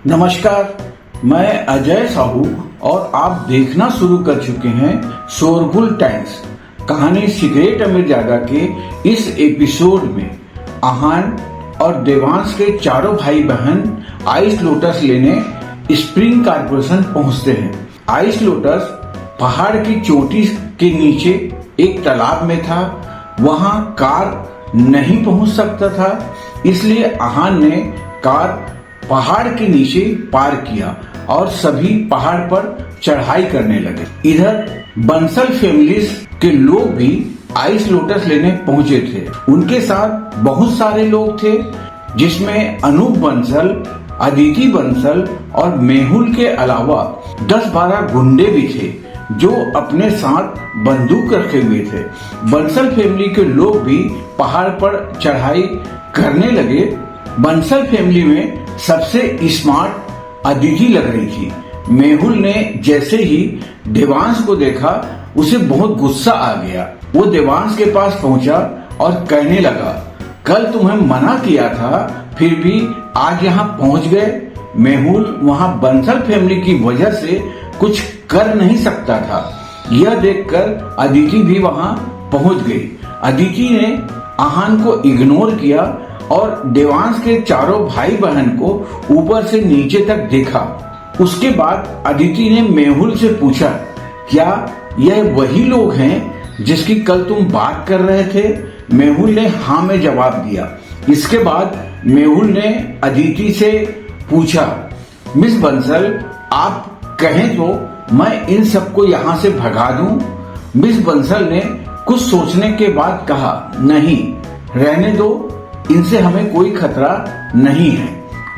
नमस्कार, मैं अजय साहू और आप देखना शुरू कर चुके हैं शोरगुल टाइम्स। कहानी सिगरेट अमीरजादा के इस एपिसोड में आहान और देवांश के चारों भाई बहन आइस लोटस लेने स्प्रिंग कॉर्पोरेशन पहुंचते हैं। आइस लोटस पहाड़ की चोटी के नीचे एक तालाब में था। वहां कार नहीं पहुंच सकता था, इसलिए आहान ने कार पहाड़ के नीचे पार किया और सभी पहाड़ पर चढ़ाई करने लगे। इधर बंसल फैमिलीज के लोग भी आइस लोटस लेने पहुंचे थे। उनके साथ बहुत सारे लोग थे, जिसमें अनूप बंसल, अदिति बंसल और मेहुल के अलावा 10-12 गुंडे भी थे जो अपने साथ बंदूक रखे हुए थे। बंसल फैमिली के लोग भी पहाड़ पर चढ़ाई करने लगे। बंसल फैमिली में सबसे स्मार्ट अदिति लग रही थी। मेहुल ने जैसे ही देवांश को देखा, उसे बहुत गुस्सा आ गया। वो देवांश के पास पहुंचा और कहने लगा, कल तुम्हें मना किया था, फिर भी आज यहाँ पहुंच गए। मेहुल वहाँ बंसल फैमिली की वजह से कुछ कर नहीं सकता था। यह देखकर अदिति भी वहाँ पहुंच गई। अदिति ने आहान को इग्नोर किया और देवांश के चारों भाई बहन को ऊपर से नीचे तक देखा। उसके बाद अदिति ने मेहुल से पूछा, क्या यह वही लोग हैं जिसकी कल तुम बात कर रहे थे? मेहुल ने हाँ में जवाब दिया। इसके बाद मेहुल ने अदिति से पूछा, मिस बंसल, आप कहें तो मैं इन सबको यहाँ से भगा दूं? मिस बंसल ने कुछ सोचने के बाद कहा, नहीं, रहने दो, इनसे हमें कोई खतरा नहीं है।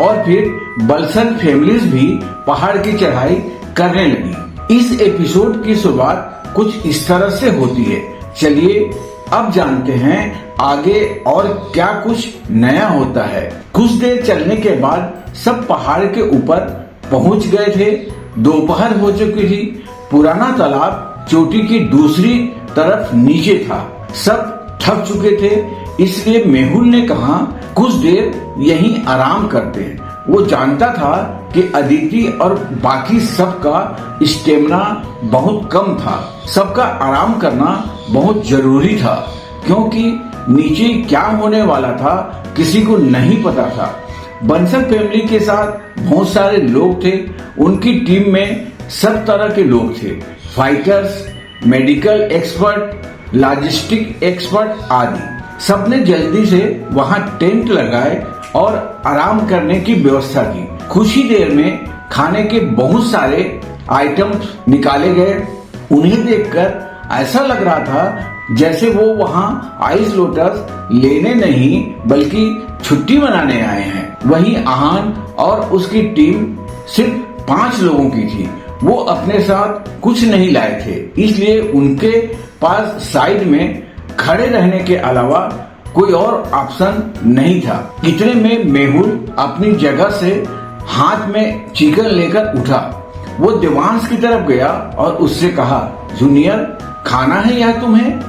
और फिर बंसल फैमिलीज भी पहाड़ की चढ़ाई करने लगी। इस एपिसोड की शुरुआत कुछ इस तरह से होती है। चलिए अब जानते हैं आगे और क्या कुछ नया होता है। कुछ देर चलने के बाद सब पहाड़ के ऊपर पहुंच गए थे। दोपहर हो चुकी थी। पुराना तालाब चोटी की दूसरी तरफ नीचे था। सब थक चुके थे, इसलिए मेहुल ने कहा, कुछ देर यहीं आराम करते हैं। वो जानता था कि अदिति और बाकी सबका स्टेमिना बहुत कम था। सबका आराम करना बहुत जरूरी था, क्योंकि नीचे क्या होने वाला था किसी को नहीं पता था। बंसल फैमिली के साथ बहुत सारे लोग थे। उनकी टीम में सब तरह के लोग थे, fighters, medical expert, logistic expert आदि। सबने जल्दी से वहां टेंट लगाए और आराम करने की व्यवस्था की। कुछ ही देर में खाने के बहुत सारे आइटम्स निकाले गए। उन्हें देखकर ऐसा लग रहा था जैसे वो वहां आइस लोटस लेने नहीं बल्कि छुट्टी मनाने आए हैं। वहीं आहान और उसकी टीम सिर्फ 5 लोगों की थी। वो अपने साथ कुछ नहीं लाए थे, इसलिए उनके पास साइड में खड़े रहने के अलावा कोई और ऑप्शन नहीं था। इतने में मेहुल अपनी जगह से हाथ में चिकन लेकर उठा। वो देवांश की तरफ गया और उससे कहा, जूनियर, खाना है या तुम्हें?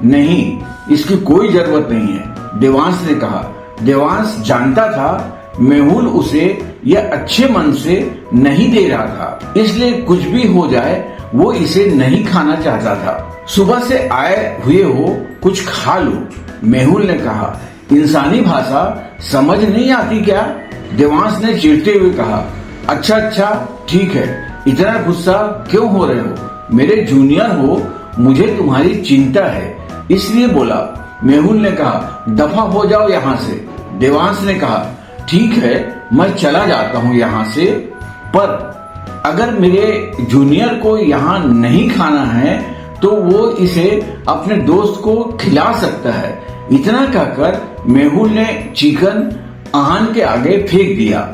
नहीं, इसकी कोई जरूरत नहीं है, देवांश ने कहा। देवांश जानता था मेहुल उसे यह अच्छे मन से नहीं दे रहा था, इसलिए कुछ भी हो जाए वो इसे नहीं खाना चाहता था। सुबह से आए हुए हो, कुछ खा लो, मेहुल ने कहा। इंसानी भाषा समझ नहीं आती क्या? देवांश ने चिढ़ते हुए कहा। अच्छा, ठीक है, इतना गुस्सा क्यों हो रहे हो? मेरे जूनियर हो, मुझे तुम्हारी चिंता है, इसलिए बोला। मेहुल ने कहा, दफा हो जाओ यहाँ से। देवांश ने कहा, ठीक है, मैं चला जाता हूँ यहाँ से, पर अगर मेरे जूनियर को यहाँ नहीं खाना है तो वो इसे अपने दोस्त को खिला सकता है। इतना कहकर मेहुल ने चिकन आहान के आगे फेंक दिया।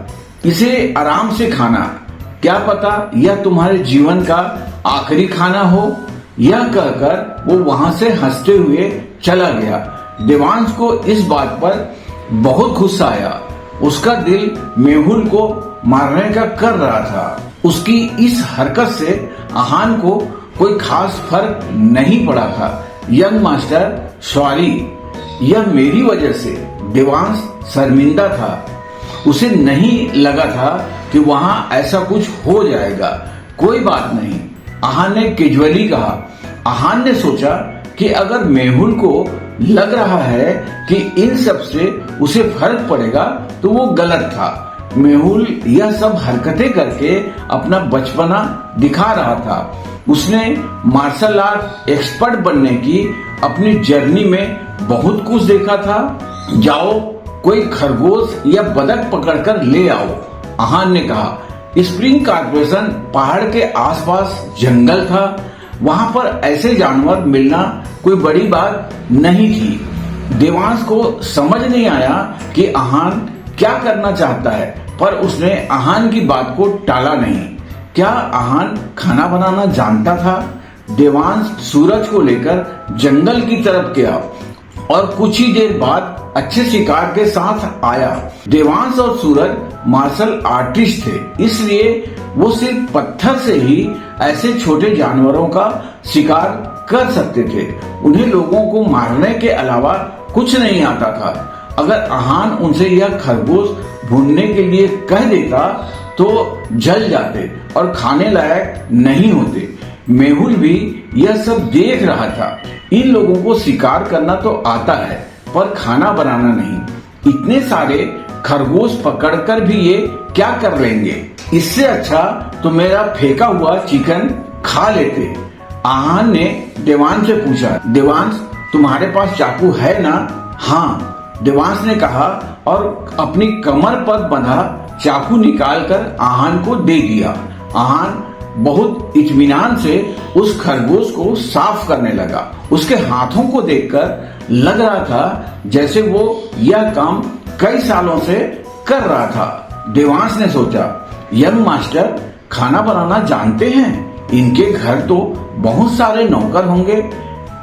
इसे आराम से खाना, क्या पता यह तुम्हारे जीवन का आखिरी खाना हो। यह कहकर वो वहां से हंसते हुए चला गया। देवांश को इस बात पर बहुत गुस्सा आया। उसका दिल मेहुल को मारने का कर रहा था। उसकी इस हरकत से आहान को कोई खास फर्क नहीं पड़ा था। यंग मास्टर, सॉरी, यह मेरी वजह से। देवांश शर्मिंदा था। उसे नहीं लगा था कि वहां ऐसा कुछ हो जाएगा। कोई बात नहीं, आहान ने कैजुअली कहा। आहान ने सोचा कि अगर मेहुल को लग रहा है कि इन सब से उसे फर्क पड़ेगा तो वो गलत था। मेहुल यह सब हरकतें करके अपना बचपना दिखा रहा था। उसने मार्शल आर्ट एक्सपर्ट बनने की अपनी जर्नी में बहुत कुछ देखा था। जाओ कोई खरगोश या बतख पकड़कर ले आओ, आहान ने कहा। स्प्रिंग कॉर्पोरेशन पहाड़ के आसपास जंगल था। वहां पर ऐसे जानवर मिलना कोई बड़ी बात नहीं थी। देवांश को समझ नहीं आया कि आहान क्या करना चाहता है, पर उसने आहान की बात को टाला नहीं। क्या आहान खाना बनाना जानता था? देवांश सूरज को लेकर जंगल की तरफ गया और कुछ ही देर बाद अच्छे शिकार के साथ आया। देवांश और सूरज मार्शल आर्टिस्ट थे, इसलिए वो सिर्फ पत्थर से ही ऐसे छोटे जानवरों का शिकार कर सकते थे। उन्हें लोगों को मारने के अलावा कुछ नहीं आता था। अगर आहान उनसे यह खरगोश भूनने के लिए कह देता तो जल जाते और खाने लायक नहीं होते। मेहुल भी यह सब देख रहा था। इन लोगों को शिकार करना तो आता है, पर खाना बनाना नहीं। इतने सारे खरगोश पकड़कर भी ये क्या कर लेंगे? इससे अच्छा तो मेरा फेंका हुआ चिकन खा लेते। आहान ने देवांश से पूछा। देवांश, तुम्हारे पास चाकू है ना? हाँ, देवांश ने कहा और अपनी कमर पर बंधा चाकू निकालकर आहान को दे दिया। आहान बहुत इत्मीनान से उस खरगोश को साफ करने लगा। उसके हाथों को देखकर लग रहा था जैसे वो यह काम कई सालों से कर रहा था। देवांश ने सोचा, यंग मास्टर खाना बनाना जानते हैं, इनके घर तो बहुत सारे नौकर होंगे,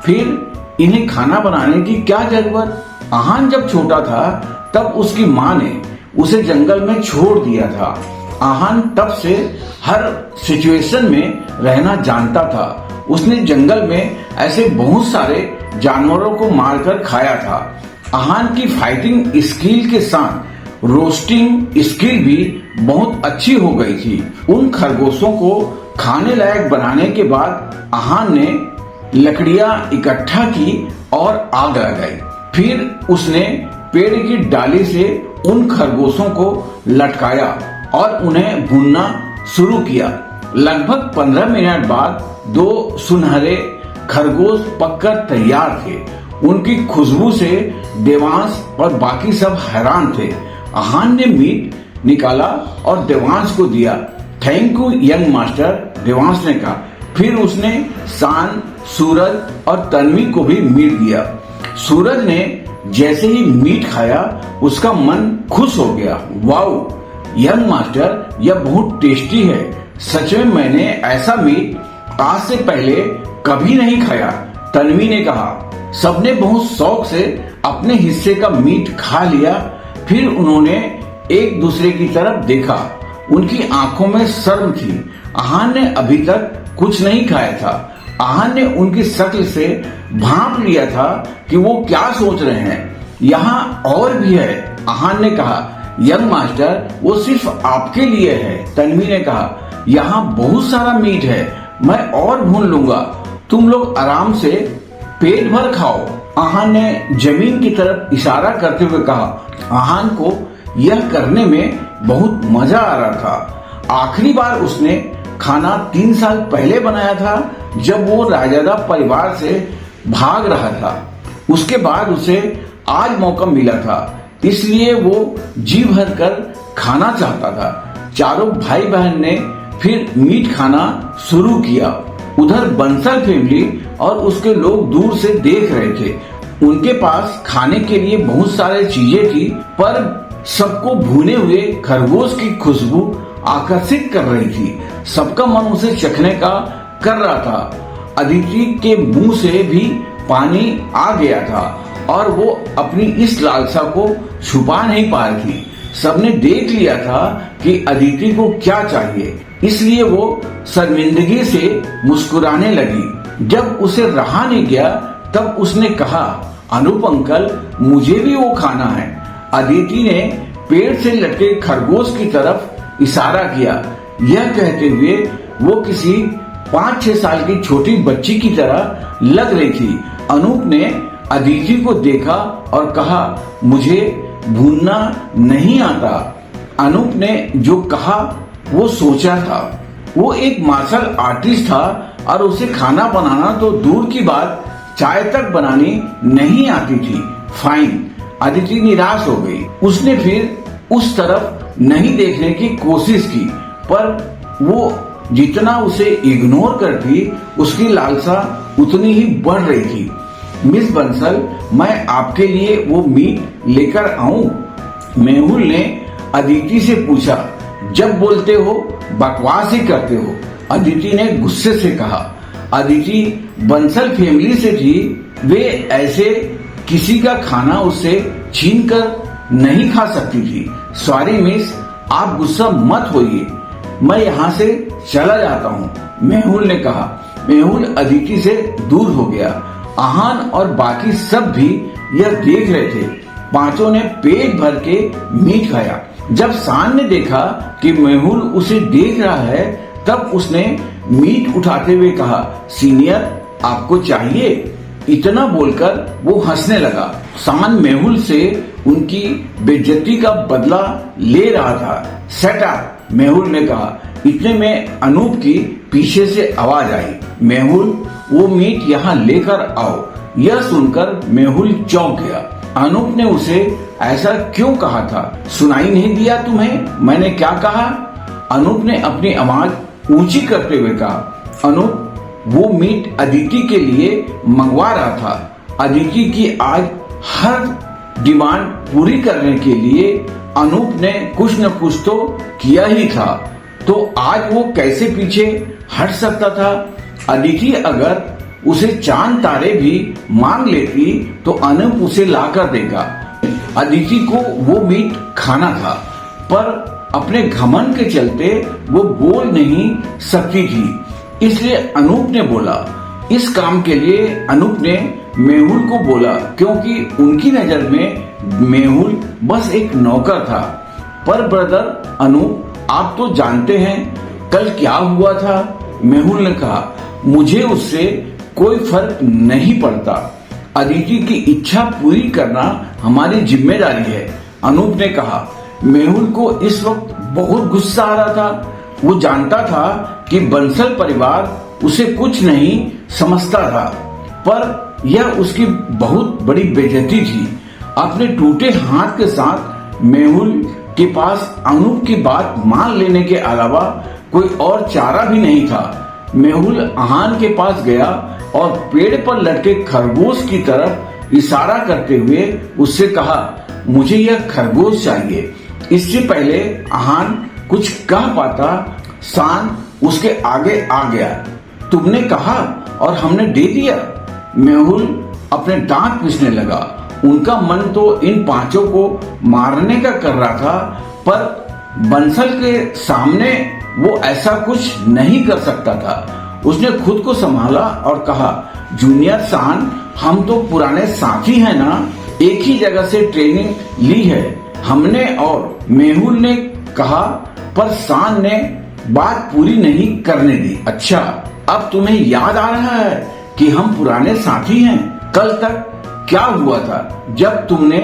फिर इन्हें खाना बनाने की क्या जरूरत? आहान जब छोटा था तब उसकी माँ ने उसे जंगल में छोड़ दिया था। आहान तब से हर सिचुएशन में रहना जानता था। उसने जंगल में ऐसे बहुत सारे जानवरों को मारकर खाया था। आहान की फाइटिंग स्किल के साथ रोस्टिंग स्किल भी बहुत अच्छी हो गई थी। उन खरगोशों को खाने लायक बनाने के बाद आहान ने लकड़ियां इकट्ठा की और आग लगाई। फिर उसने पेड़ की डाली से उन खरगोशों को लटकाया और उन्हें भूनना शुरू किया। लगभग 15 मिनट बाद 2 सुनहरे खरगोश पककर तैयार थे। उनकी खुशबू से देवांश और बाकी सब हैरान थे। आहान ने मीट निकाला और देवांश को दिया। Thank you young master, Devansh ने कहा। फिर उसने शान, सूरज और तन्वी को भी मीट दिया। सूरज ने जैसे ही मीट खाया उसका मन खुश हो गया। वाओ यंग मास्टर, यह बहुत टेस्टी है। सच में मैंने ऐसा मीट आज से पहले कभी नहीं खाया, तन्वी ने कहा। सबने बहुत शौक से अपने हिस्से का मीट खा लिया। फिर उन्होंने एक दूसरे की तरफ देखा। उनकी आंखों में शर्म थी। आहान ने अभी तक कुछ नहीं खाया था। आहान ने उनकी शक्ल से भांप लिया था कि वो क्या सोच रहे हैं। यहाँ और भी है, आहान ने कहा। यंग मास्टर, वो सिर्फ आपके लिए है, तन्वी ने कहा। यहाँ बहुत सारा मीट है, मैं और भून लूंगा। तुम लोग आराम से पेट भर खाओ, आहान ने जमीन की तरफ इशारा करते हुए कहा। आहान को यह करने में बहुत मजा आ रहा था। आखिरी बार उसने खाना 3 साल पहले बनाया था, जब वो रायजादा परिवार से भाग रहा था। उसके बाद उसे आज मौका मिला था, इसलिए वो जी भर कर खाना चाहता था। चारों भाई बहन ने फिर मीट खाना शुरू किया। उधर बंसल फैमिली और उसके लोग दूर से देख रहे थे। उनके पास खाने के लिए बहुत सारे चीजें थी, पर सबको भुने हुए खरगोश की खुशबू आकर्षित कर रही थी। सबका मन उसे चखने का कर रहा था। अदिति के मुंह से भी पानी आ गया था और वो अपनी इस लालसा को छुपा नहीं पा रही थी। सबने देख लिया था कि अदिति को क्या चाहिए, इसलिए वो शर्मिंदगी से मुस्कुराने लगी। जब उसे रहा नहीं गया तब उसने कहा, अनूप अंकल, मुझे भी वो खाना है। अदिति ने पेड़ से लटके खरगोश की तरफ इशारा किया। यह कहते हुए वो किसी 5-6 साल की छोटी बच्ची की तरह लग रही थी। अनूप ने अदिति को देखा और कहा, मुझे भूनना नहीं आता। अनूप ने जो कहा वो सोचा था। वो एक मार्शल आर्टिस्ट था और उसे खाना बनाना तो दूर की बात, चाय तक बनानी नहीं आती थी। फाइन। अदिति निराश हो गई। उसने फिर उस तरफ नहीं देखने की कोशिश की, पर वो जितना उसे इग्नोर करती उसकी लालसा उतनी ही बढ़ रही थी। मिस बंसल, मैं आपके लिए वो मीट लेकर आऊं? मेहुल ने अदिति से पूछा। जब बोलते हो बकवास ही करते हो, अदिति ने गुस्से से कहा। अदिति बंसल फैमिली से थी। वे ऐसे किसी का खाना उससे छीन कर नहीं खा सकती थी। सॉरी मिस, आप गुस्सा मत होइए, मैं यहाँ से चला जाता हूँ, मेहुल ने कहा। मेहुल अदिति से दूर हो गया। आहान और बाकी सब भी यह देख रहे थे। पांचों ने पेट भर के मीट खाया। जब शान ने देखा कि मेहुल उसे देख रहा है, तब उसने मीट उठाते हुए कहा, सीनियर आपको चाहिए? इतना बोलकर वो हंसने लगा। शान मेहुल से उनकी बेइज्जती का बदला ले रहा था। शट अप, मेहुल ने कहा। इतने में अनूप की पीछे से आवाज आई, मेहुल वो मीट यहाँ लेकर आओ। यह सुनकर मेहुल चौंक गया। अनूप ने उसे ऐसा क्यों कहा था? सुनाई नहीं दिया तुम्हें मैंने क्या कहा? अनूप ने अपनी आवाज ऊंची करते हुए कहा। अनूप वो मीट अदिति के लिए मंगवा रहा था। अदिति की आज हर डिमांड पूरी करने के लिए अनूप ने कुछ न कुछ तो किया ही था, तो आज वो कैसे पीछे हट सकता था? अदिति अगर उसे चांद तारे भी मांग लेती तो अनूप उसे लाकर देगा। अदिति को वो मीट खाना था, पर अपने घमंड के चलते वो बोल नहीं सकती थी। इसलिए अनूप ने बोला। इस काम के लिए अनूप ने मेहुल को बोला, क्योंकि उनकी नजर में मेहुल बस एक नौकर था। पर ब्रदर अनूप, आप तो जानते हैं कल क्या हुआ था? मेहुल ने कहा। मुझे उससे कोई फर्क नहीं पड़ता। अदिति की इच्छा पूरी करना हमारी जिम्मेदारी है, अनूप ने कहा। मेहुल को इस वक्त बहुत गुस्सा आ रहा था। वो जानता था कि बंसल परिवार उसे कुछ नहीं समझता था, पर यह उसकी बहुत बड़ी बेइज्जती थी। अपने टूटे हाथ के साथ मेहुल के पास अनूप की बात मान लेने के अलावा कोई और चारा भी नहीं था। मेहुल आहान के पास गया और पेड़ पर लटके खरगोश की तरफ इशारा करते हुए उससे कहा, मुझे यह खरगोश चाहिए। इससे पहले आहान कुछ कह पाता, शान उसके आगे आ गया। तुमने कहा और हमने दे दिया। मेहुल अपने दांत पीसने लगा। उनका मन तो इन पांचों को मारने का कर रहा था, पर बंसल के सामने वो ऐसा कुछ नहीं कर सकता था। उसने खुद को संभाला और कहा, जूनियर शान, हम तो पुराने साथी हैं ना, एक ही जगह से ट्रेनिंग ली है हमने। और मेहुल ने कहा, पर शान ने बात पूरी नहीं करने दी। अच्छा, अब तुम्हें याद आ रहा है कि हम पुराने साथी हैं? कल तक क्या हुआ था जब तुमने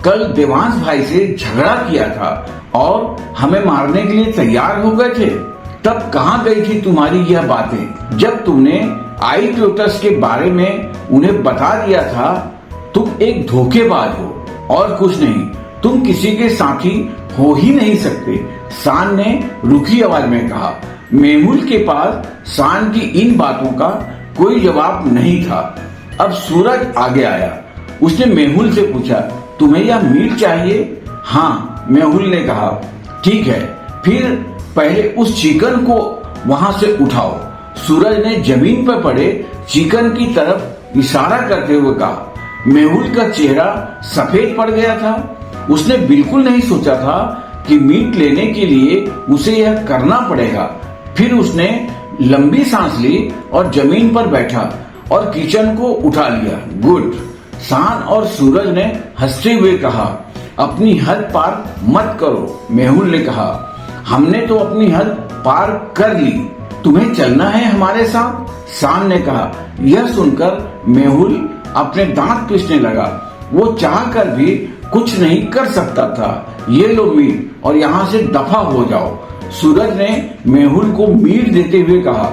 कल देवांश भाई से झगड़ा किया था और हमें मारने के लिए तैयार हो गए थे? तब कहाँ गई थी तुम्हारी यह बातें? जब तुमने आई ट्यूटर्स के बारे में उन्हें बता दिया था, तुम एक धोखेबाज हो और कुछ नहीं। तुम किसी के साथी हो ही नहीं सकते, शान ने रुखी आवाज में कहा। मेहुल के पास शान की इन बातों का कोई जवाब नहीं था। अब सूरज आगे आया। उसने मेहुल से पूछा, तुम्हें यह मीट चाहिए? हाँ, मेहुल ने कहा। ठीक है, फिर पहले उस चिकन को वहां से उठाओ। सूरज ने जमीन पर पड़े चिकन की तरफ इशारा करते हुए कहा। मेहुल का चेहरा सफेद पड़ गया था। उसने बिल्कुल नहीं सोचा था कि मीट लेने के लिए उसे यह करना पड़ेगा। फिर उसने लंबी सांस ली और जमीन पर बैठा और किचन को उठा लिया। गुड। शान और सूरज ने हंसते हुए कहा, अपनी हद पार मत करो, मेहुल ने कहा। हमने तो अपनी हद पार कर ली, तुम्हें चलना है हमारे साथ? शान ने कहा। यह सुनकर मेहुल अपने दांत पीसने लगा। वो चाहकर भी कुछ नहीं कर सकता था। ये लो मीट और यहाँ से दफा हो जाओ, सूरज ने मेहुल को मीट देते हुए कहा।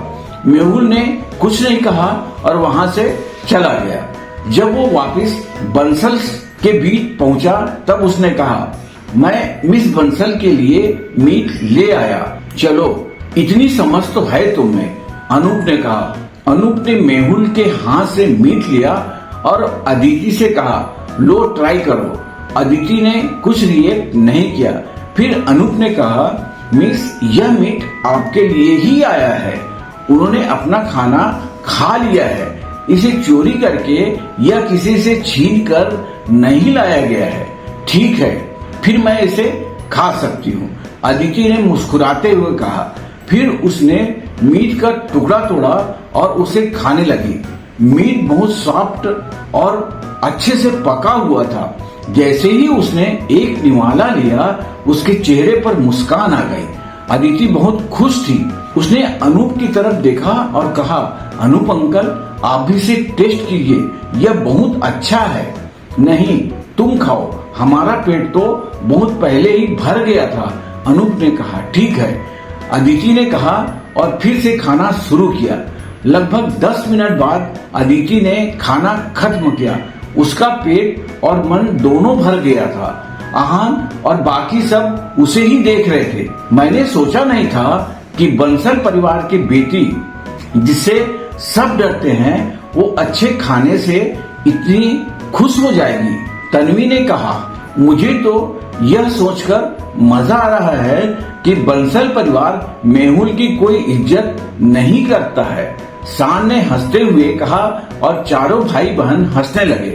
मेहुल ने कुछ नहीं कहा और वहां से चला गया। जब वो वापस बंसल के बीच पहुंचा तब उसने कहा, मैं मिस बंसल के लिए मीट ले आया, चलो। इतनी समझ तो है तुम्हें, अनूप ने कहा। अनूप ने मेहुल के हाथ से मीट लिया और अदिति से कहा, लो ट्राई करो। अदिति ने कुछ रिएक्ट नहीं किया। फिर अनूप ने कहा, मिस यह मीट आपके लिए ही आया है। उन्होंने अपना खाना खा लिया है। इसे चोरी करके या किसी से छीन कर नहीं लाया गया है। ठीक है, फिर मैं इसे खा सकती हूँ, अदिति ने मुस्कुराते हुए कहा। फिर उसने मीट का टुकड़ा तोड़ा और उसे खाने लगी। मीट बहुत सॉफ्ट और अच्छे से पका हुआ था। जैसे ही उसने एक निवाला लिया, उसके चेहरे पर मुस्कान आ गई। अदिति बहुत खुश थी। उसने अनूप की तरफ देखा और कहा, अनूप अंकल, आप भी इसे टेस्ट कीजिए, यह बहुत अच्छा है। नहीं, तुम खाओ, हमारा पेट तो बहुत पहले ही भर गया था, अनूप ने कहा। ठीक है, अदिति ने कहा और फिर से खाना शुरू किया। लगभग 10 मिनट बाद अदिति ने खाना खत्म किया। उसका पेट और मन दोनों भर गया था। आहान और बाकी सब उसे ही देख रहे थे। मैंने सोचा नहीं था कि बंसल परिवार की बेटी, जिससे सब डरते हैं, वो अच्छे खाने से इतनी खुश हो जाएगी, तन्वी ने कहा। मुझे तो यह सोचकर मजा आ रहा है कि बंसल परिवार मेहुल की कोई इज्जत नहीं करता है, शान ने हंसते हुए कहा और चारों भाई बहन हंसने लगे।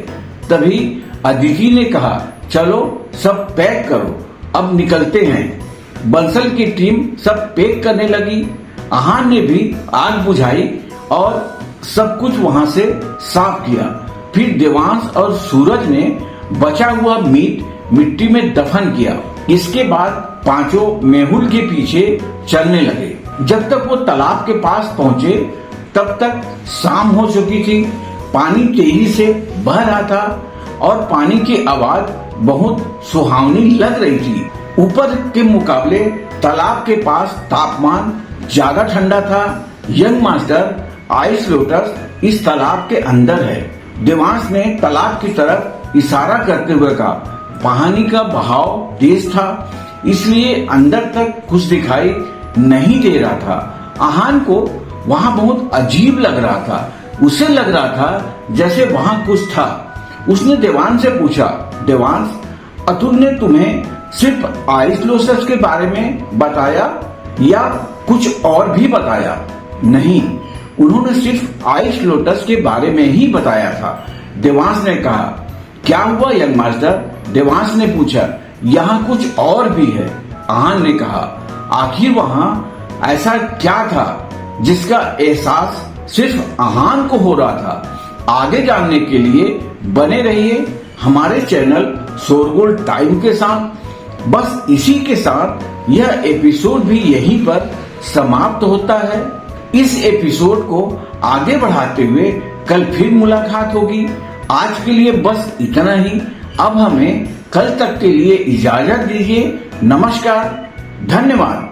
तभी अदिति ने कहा, चलो सब पैक करो, अब निकलते हैं। बंसल की टीम सब पैक करने लगी। आहान ने भी आग बुझाई और सब कुछ वहां से साफ किया। फिर देवांश और सूरज ने बचा हुआ मीट मिट्टी में दफन किया। इसके बाद पांचों मेहुल के पीछे चलने लगे। जब तक वो तालाब के पास पहुंचे तब तक शाम हो चुकी थी। पानी तेजी से बह रहा था और पानी की आवाज बहुत सुहावनी लग रही थी। ऊपर के मुकाबले तालाब के पास तापमान ज्यादा ठंडा था। यंग मास्टर आइस लोटस इस तालाब के अंदर है। देवांश ने तालाब की तरफ इशारा करते हुए कहा। पानी का बहाव तेज था, इसलिए अंदर तक कुछ दिखाई नहीं दे रहा था। आहान को वहाँ बहुत अजीब लग रहा था। उसे लग रहा था जैसे वहाँ कुछ था। उसने देवांश से पूछा, देवांश, अतुल ने तुम्हें सिर्फ आइस लोटस के बारे में बताया या कुछ और भी बताया? नहीं, उन्होंने सिर्फ आइस लोटस के बारे में ही बताया था, देवांश ने कहा। क्या हुआ यंग मास्टर? देवांश ने पूछा। यहाँ कुछ और भी है, आहान ने कहा। आखिर वहाँ ऐसा क्या था जिसका एहसास सिर्फ आहान को हो रहा था? आगे जानने के लिए बने रहिए हमारे चैनल शोरगुल टाइम के साथ। बस इसी के साथ यह एपिसोड भी यहीं पर समाप्त होता है। इस एपिसोड को आगे बढ़ाते हुए कल फिर मुलाकात होगी। आज के लिए बस इतना ही। अब हमें कल तक के लिए इजाजत दीजिए। नमस्कार, धन्यवाद।